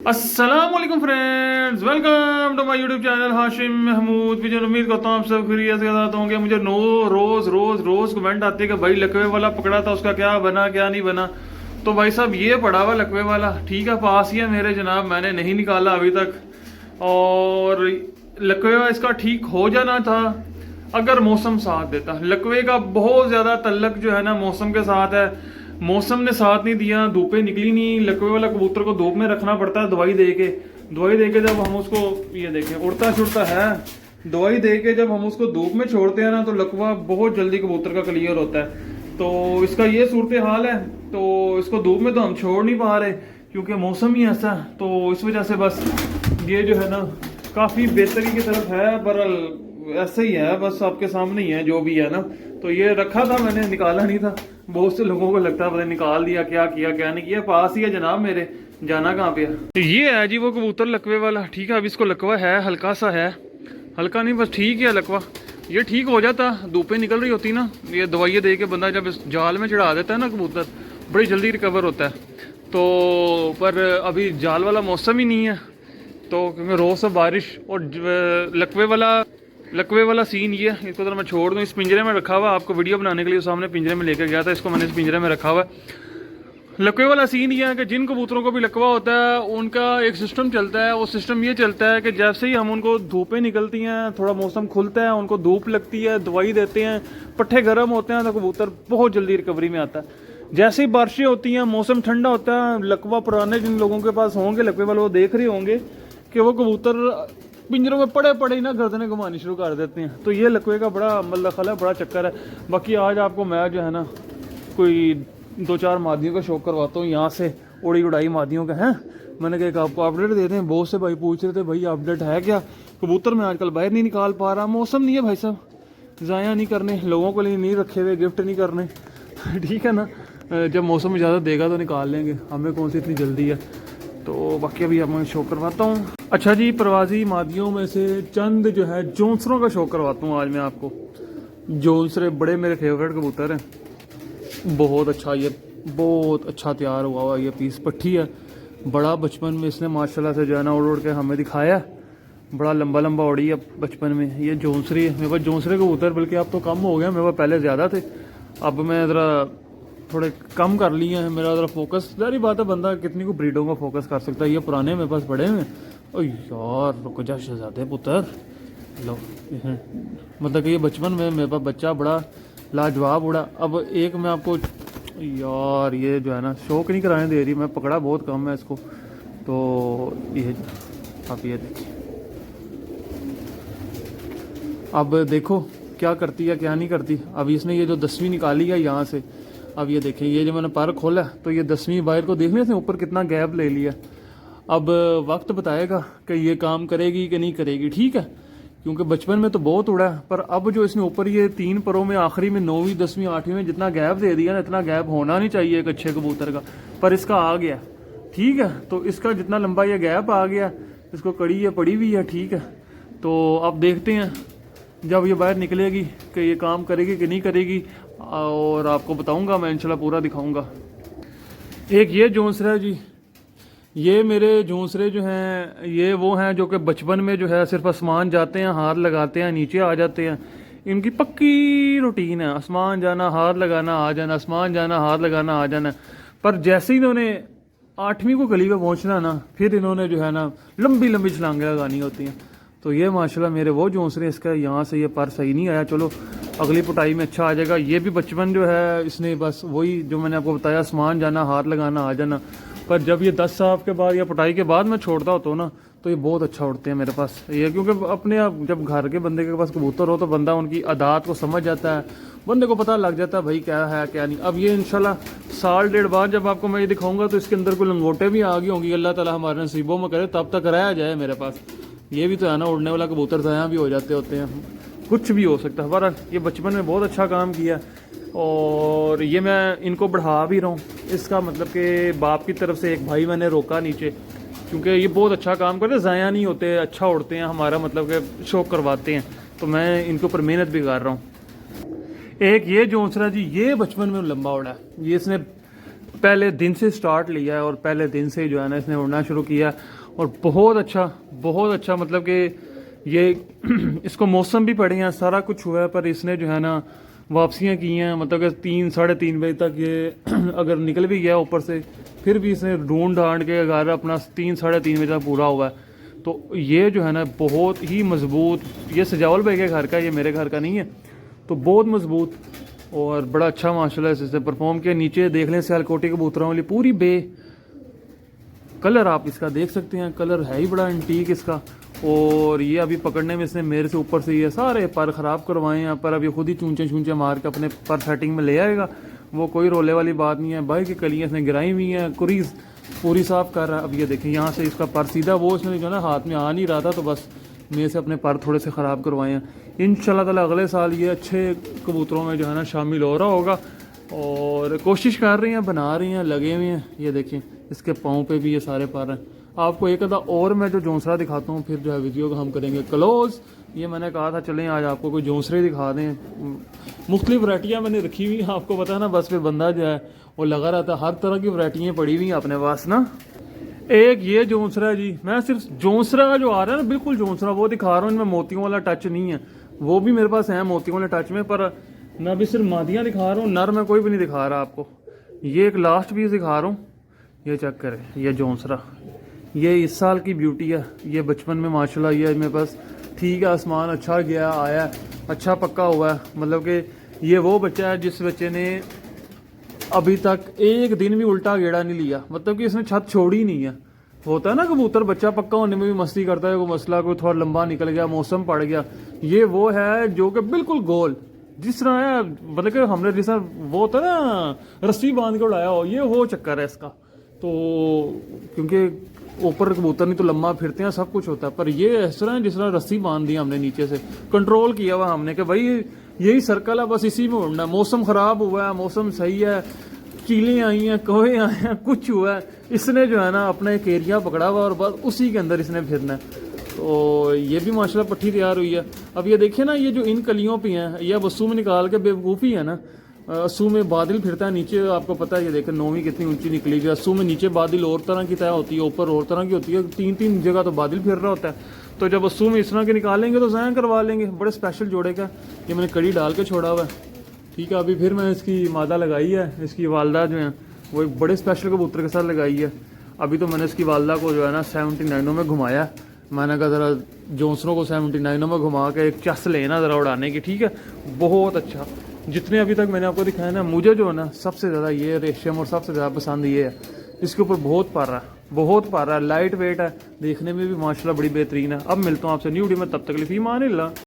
अस्सलाम वालेकुम friends, welcome to my YouTube channel Hashim Mahmood. मुझे उम्मीद करता हूँ आप सब खैरियत के साथ होंगे। मुझे रोज कमेंट आते हैं कि भाई लकवे वाला पकड़ा था, उसका क्या बना क्या नहीं बना। तो भाई साहब ये पड़ा हुआ लकवे वाला, ठीक है, पास ही है मेरे जनाब, मैंने नहीं निकाला अभी तक। और लकवे इसका ठीक हो जाना था अगर मौसम साथ देता। लकवे का बहुत ज़्यादा तल्लक जो है ना मौसम के साथ है। मौसम ने साथ नहीं दिया, धूपें निकली नहीं। लकवे वाला कबूतर को धूप में रखना पड़ता है दवाई दे के जब हम उसको, ये देखें उड़ता छुड़ता है, दवाई दे के जब हम उसको धूप में छोड़ते हैं ना तो लकवा बहुत जल्दी कबूतर का क्लियर होता है। तो इसका ये सूरत हाल है। तो इसको धूप में तो हम छोड़ नहीं पा रहे क्योंकि मौसम ही ऐसा है। तो इस वजह से बस ये जो है ना काफ़ी बेहतरी की तरफ है, पर ऐसे ही है, बस आपके सामने ही है जो भी है ना। तो ये रखा था मैंने, निकाला नहीं था। बहुत से लोगों को लगता है पता निकाल दिया, क्या किया क्या नहीं किया। पास ही है जनाब मेरे, जाना कहाँ पे है। तो ये है जी वो कबूतर लकवे वाला, ठीक है। अब इसको लकवा है, हल्का सा है, हल्का नहीं बस ठीक है लकवा। ये ठीक हो जाता, धूपें निकल रही होती ना, ये दवाइयाँ दे के बंदा जब इस जाल में चढ़ा देता है ना कबूतर, बड़ी जल्दी रिकवर होता है। तो पर अभी जाल वाला मौसम ही नहीं है, तो क्योंकि रोज़ से बारिश। और लकवे वाला सीन ये, इसको तो मैं छोड़ दूँ। इस पिंजरे में रखा हुआ, आपको वीडियो बनाने के लिए सामने पिंजरे में लेकर गया था, इसको मैंने इस पिंजरे में रखा हुआ है। लकवे वाला सीन ये है कि जिन कबूतरों को भी लकवा होता है उनका एक सिस्टम चलता है। वो सिस्टम ये चलता है कि जैसे ही हम उनको धूपें निकलती हैं, थोड़ा मौसम खुलता है, उनको धूप लगती है, दवाई देते हैं, पट्ठे गर्म होते हैं, तो कबूतर बहुत जल्दी रिकवरी में आता है। जैसे ही बारिशें होती हैं, मौसम ठंडा होता है, लकवा पुराने जिन लोगों के पास होंगे लकवे वाले, वो देख रहे होंगे कि वो कबूतर पिंजरों में पड़े ही ना गर्दनें घुमानी शुरू कर देते हैं। तो ये लकवे का बड़ा मल्लखल है, बड़ा चक्कर है। बाकी आज आपको मैं जो है ना कोई 2-4 मादियों का शौक करवाता हूँ, यहाँ से उड़ी उड़ाई मादियों का है। मैंने कहा आपको अपडेट देते हैं। बहुत से भाई पूछ रहे थे भाई अपडेट है क्या, कबूतर मैं आजकल बाहर नहीं निकाल पा रहा, मौसम नहीं है भाई साहब, ज़ाया नहीं करने, लोगों के लिए नहीं रखे हुए, गिफ्ट नहीं करने ठीक है ना। जब मौसम इजाज़त देगा तो निकाल लेंगे, हमें कौन सी इतनी जल्दी है। तो बाकी अभी मैं शौक करवाता हूँ। अच्छा जी, प्रवासी मादियों में से चंद जो है जोंसरों का शौक करवाता हूँ आज मैं आपको। जोंसरे बड़े मेरे फेवरेट कबूतर हैं, बहुत अच्छा, ये बहुत अच्छा तैयार हुआ ये पीस पट्टी है। बड़ा बचपन में इसने माशाल्लाह से जो है ना उड़ के हमें दिखाया, बड़ा लंबा लंबा उड़ी है बचपन में। ये जोंसरी है मेरे पास, जोंसरे कबूतर बल्कि अब तो कम हो गया, मेरे पास पहले ज़्यादा थे, अब मैं ज़रा थोड़े कम कर लिए हैं। मेरा ज़रा फोकस, सारी बात है, बंदा कितनी को ब्रीडों का फोकस कर सकता है। ये पुराने मेरे पास बड़े हैं। ओ यार रुक जा शहजादे पुत्र, लो मतलब कि ये बचपन में मेरे पास बच्चा बड़ा लाजवाब उड़ा। अब एक मैं आपको, यार ये जो है ना शौक नहीं कराने दे रही, मैं पकड़ा बहुत कम है इसको। तो ये आप ये देखिए, अब देखो क्या करती है क्या नहीं करती। अब इसने ये जो 10वीं निकाली है यहाँ से, अब ये देखें, ये जो मैंने पर खोला तो ये 10वीं बाहर को देखने से ऊपर कितना गैप ले लिया। अब वक्त बताएगा कि ये काम करेगी कि नहीं करेगी, ठीक है, क्योंकि बचपन में तो बहुत उड़ा है, पर अब जो इसने ऊपर ये 3 परों में आखिरी में 9वीं 10वीं 8वीं में जितना गैप दे दिया ना, इतना गैप होना नहीं चाहिए एक अच्छे कबूतर का, पर इसका आ गया, ठीक है। तो इसका जितना लंबा ये गैप आ गया, इसको कड़ी ये पड़ी हुई है, ठीक है। तो अब देखते हैं जब ये बाहर निकलेगी कि ये काम करेगी कि नहीं करेगी, और आपको बताऊंगा मैं, इंशाल्लाह पूरा दिखाऊंगा। एक ये जोंसरा है जी, ये मेरे जोंसरे जो हैं ये वो हैं जो कि बचपन में जो है सिर्फ आसमान जाते हैं, हाथ लगाते हैं, नीचे आ जाते हैं। इनकी पक्की रूटीन है, आसमान जाना, हाथ लगाना, आ जाना, आसमान जाना, हाथ लगाना, आ जाना। पर जैसे ही इन्होंने 8वीं को गली पे पहुंचना ना, फिर इन्होंने जो है ना लंबी लंबी छलांगें लगानी होती हैं। तो ये माशाल्लाह मेरे वो जोंसरे, इसका यहाँ से ये पर सही नहीं आया, चलो अगली पुटाई में अच्छा आ जाएगा। ये भी बचपन जो है इसने बस वही जो मैंने आपको बताया, आसमान जाना, हाथ लगाना, आ जाना। पर जब ये 10 साल के बाद या पुटाई के बाद मैं छोड़ता होता हूँ ना, तो ये बहुत अच्छा उड़ते हैं मेरे पास ये, क्योंकि अपने आप जब घर के बंदे के पास कबूतर हो तो बंदा उनकी आदात को समझ जाता है, बंदे को पता लग जाता है भाई क्या है क्या नहीं। अब ये इंशाल्लाह 1.5 साल बाद जब आपको मैं ये दिखाऊंगा तो इसके अंदर कोई लंगोटे भी आ गई होंगी, अल्लाह ताला हमारे नसीबों में करे, तब तक रह जाए मेरे पास। ये भी तो है ना, उड़ने वाला कबूतर ज़ाया भी हो जाते होते हैं, कुछ भी हो सकता है। बहरहाल ये बचपन में बहुत अच्छा काम किया, और ये मैं इनको बढ़ा भी रहा हूँ। इसका मतलब कि बाप की तरफ से एक भाई मैंने रोका नीचे, क्योंकि ये बहुत अच्छा काम करते, ज़ाया नहीं होते, अच्छा उड़ते हैं, हमारा मतलब कि शौक करवाते हैं, तो मैं इनके ऊपर मेहनत भी कर रहा हूँ। एक ये जोंसरा जी, ये बचपन में लंबा उड़ा है, ये इसने पहले दिन से स्टार्ट लिया है और पहले दिन से जो है ना इसने उड़ना शुरू किया और बहुत अच्छा मतलब कि ये इसको मौसम भी पड़े हैं, सारा कुछ हुआ है, पर इसने जो है ना वापसियाँ की हैं। मतलब कि 3 साढ़े 3 बजे तक ये अगर निकल भी गया ऊपर से, फिर भी इसने ढूंढ ढांड के अगर अपना 3 साढ़े 3 बजे तक पूरा हुआ है। तो ये जो है ना बहुत ही मजबूत, ये सजावल भाई के घर का, ये मेरे घर का नहीं है, तो बहुत मजबूत और बड़ा अच्छा माशाल्लाह इससे परफॉर्म किया। नीचे देख लें सियालकोटी कबूतरों वाली पूरी बे, कलर आप इसका देख सकते हैं, कलर है ही बड़ा एंटीक इसका। और ये अभी पकड़ने में इसने मेरे से ऊपर से ये सारे पर ख़राब करवाए हैं, पर अभी खुद ही चूंचे मार के अपने पर सेटिंग में ले आएगा, वो कोई रोले वाली बात नहीं है। भाई की कलियाँ इसने गिराई हुई हैं, कुरीज पूरी साफ़ कर रहा है। अब ये देखें यहाँ से इसका पर सीधा वो इसने जो ना हाथ में आ नहीं रहा था, तो बस मेरे से अपने पर थोड़े से ख़राब करवाए हैं। इंशाल्लाह ताला अगले साल ये अच्छे कबूतरों में जो है ना शामिल हो रहा होगा और कोशिश कर रही हैं, बना रही हैं, लगे हुए हैं। ये देखें इसके पाँव पे भी ये सारे पर हैं। आपको एक आधा और मैं जो जोंसरा दिखाता हूँ, फिर जो है वीडियो को हम करेंगे क्लोज। ये मैंने कहा था चलें आज आपको कोई जोंसरे दिखा दें, मुख्तलिफ वैरायटियाँ मैंने रखी हुई हैं, आपको पता है ना, बस फिर बंदा जो है वो लगा रहता है, हर तरह की वैरायटियाँ पड़ी हुई हैं अपने पास ना। एक ये जोंसरा जी, मैं सिर्फ जोंसरा जो आ रहा है ना, बिल्कुल जोंसरा वो दिखा रहा हूँ, इनमें मोतियों वाला टच नहीं है। वो भी मेरे पास है मोतियों वाले टच में, पर मैं अभी सिर्फ मादियाँ दिखा रहा हूँ, नर मैं कोई भी नहीं दिखा रहा आपको। ये एक लास्ट पीस दिखा रहा हूँ, ये चेक करें, ये जोंसरा, ये इस साल की ब्यूटी है। ये बचपन में माशाल्लाह ये मेरे पास ठीक है, आसमान अच्छा गया आया, अच्छा पक्का हुआ है। मतलब कि ये वो बच्चा है जिस बच्चे ने अभी तक एक दिन भी उल्टा गेड़ा नहीं लिया, मतलब कि इसने छत छोड़ी नहीं है। होता है ना कबूतर बच्चा पक्का होने में भी मस्ती करता है, कोई मसला कोई थोड़ा लंबा निकल गया, मौसम पड़ गया, ये वो है जो कि बिल्कुल गोल जिस तरह है, मतलब कि हमने जिस तरह वो होता है ना रस्सी बांध के उड़ाया हो, ये वो चक्कर है इसका। तो क्योंकि ऊपर कबूतर नहीं तो लम्बा फिरते हैं, सब कुछ होता है, पर ये इस तरह जिस तरह रस्सी बांध दी हमने, नीचे से कंट्रोल किया हुआ हमने कि भाई यही सर्कल है, बस इसी में उड़ना है। मौसम ख़राब हुआ है, मौसम सही है, चीलें आई हैं, कोहे आए हैं, कुछ हुआ है, इसने जो है ना अपना एक एरिया पकड़ा हुआ और बस उसी के अंदर इसने फिरना है। तो ये भी माशाल्लाह पट्टी तैयार हुई है। अब ये देखिए ना, ये जो इन कलियों पे हैं, ये अब अस्सू में निकाल के बेवकूफ़ी है ना, अस्सू में बादल फिरता है नीचे, आपको पता है, ये देखें नौवीं कितनी ऊंची निकली हुई। अस्सू में नीचे बादल और तरह की तय होती है, ऊपर और तरह की होती है, 3 जगह तो बादल फिर रहा होता है। तो जब अस्सू में इस तरह के निकालेंगे तो ज़ाया करवा लेंगे, बड़े स्पेशल जोड़े का। ये मैंने कड़ी डाल के छोड़ा हुआ है, ठीक है। अभी फिर मैं इसकी मादा लगाई है, इसकी वालदा जो है वो एक बड़े स्पेशल कबूतर के साथ लगाई है। अभी तो मैंने इसकी वालदा को जो है ना 79 में घुमाया, मैंने कहा ज़रा जोंसरों को 79 में घुमा के एक चस लेना ज़रा उड़ाने की, ठीक है। बहुत अच्छा, जितने अभी तक मैंने आपको दिखाया ना, मुझे जो है ना सबसे ज़्यादा ये रेशम और सबसे ज़्यादा पसंद ये है। इसके ऊपर बहुत पारा है, लाइट वेट है, देखने में भी माशाल्लाह बड़ी बेहतरीन है। अब मिलता हूँ आपसे न्यू वीडियो में, तब तक के लिए फी मान अल्लाह।